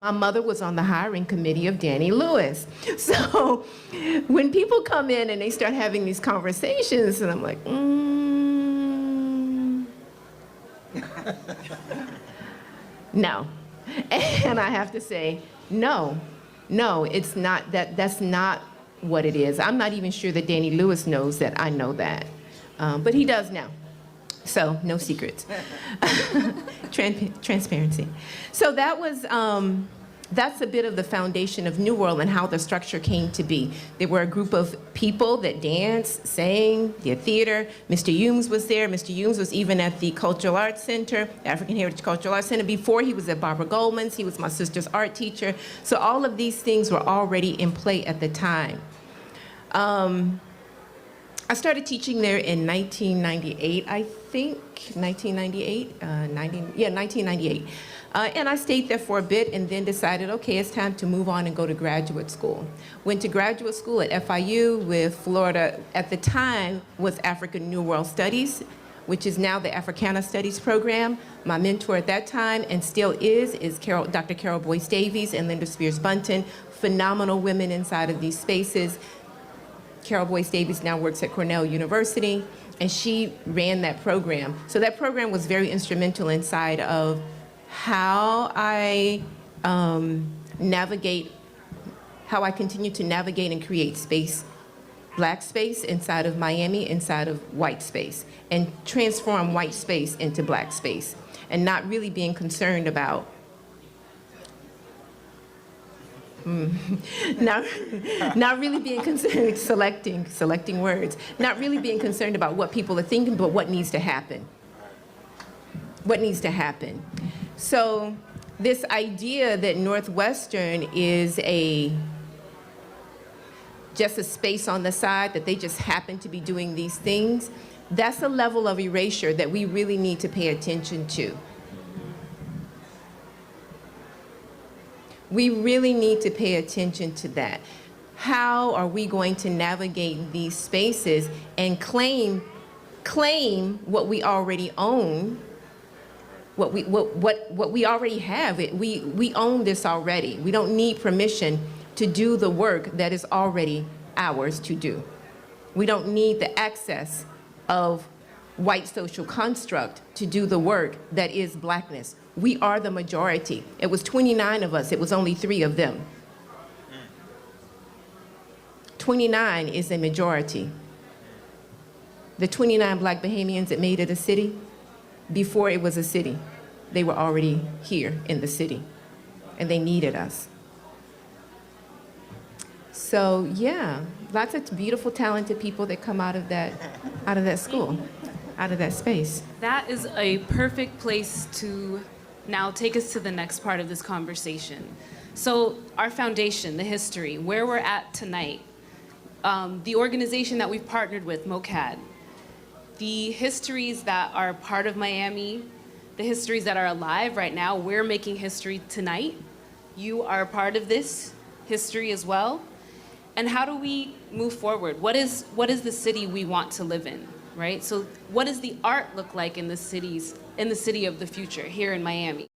My mother was on the hiring committee of Danny Lewis. So when people come in and they start having these conversations, and I'm like, no. And I have to say, no, it's not that. That's not what it is. I'm not even sure that Danny Lewis knows that I know that, but he does now. So no secrets. Transparency. So that was, that's a bit of the foundation of New World and how the structure came to be. There were a group of people that danced, sang, did theater. Mr. Humes was there. Mr. Humes was even at the Cultural Arts Center, African Heritage Cultural Arts Center. Before, he was at Barbara Goldman's. He was my sister's art teacher. So all of these things were already in play at the time. I started teaching there in 1998, I think, 1998, 1998. And I stayed there for a bit and then decided, okay, it's time to move on and go to graduate school. Went to graduate school at FIU with Florida, at the time, was African New World Studies, which is now the Africana Studies program. My mentor at that time, and still is Dr. Carol Boyce Davies and Linda Spears Bunton, phenomenal women inside of these spaces. Carol Boyce Davies now works at Cornell University, and she ran that program. So that program was very instrumental inside of how I how I continue to navigate and create space, black space inside of Miami, inside of white space, and transform white space into black space, and not really being concerned about not really being concerned, selecting words, not really being concerned about what people are thinking, but what needs to happen. What needs to happen. So this idea that Northwestern is just a space on the side, that they just happen to be doing these things, that's a level of erasure that we really need to pay attention to. We really need to pay attention to that. How are we going to navigate these spaces and claim what we already own, what we already have? We own this already. We don't need permission to do the work that is already ours to do. We don't need the access of white social construct to do the work that is blackness. We are the majority. It was 29 of us, it was only 3 of them. 29 is a majority. The 29 black Bahamians that made it a city, before it was a city, they were already here in the city, and they needed us. So yeah, lots of beautiful, talented people that come out of that school, out of that space. That is a perfect place to now take us to the next part of this conversation. So our foundation, the history, where we're at tonight, the organization that we've partnered with, MOCAD, the histories that are part of Miami, the histories that are alive right now, we're making history tonight. You are a part of this history as well. And how do we move forward? What is the city we want to live in, right? So what does the art look like in the city of the future here in Miami?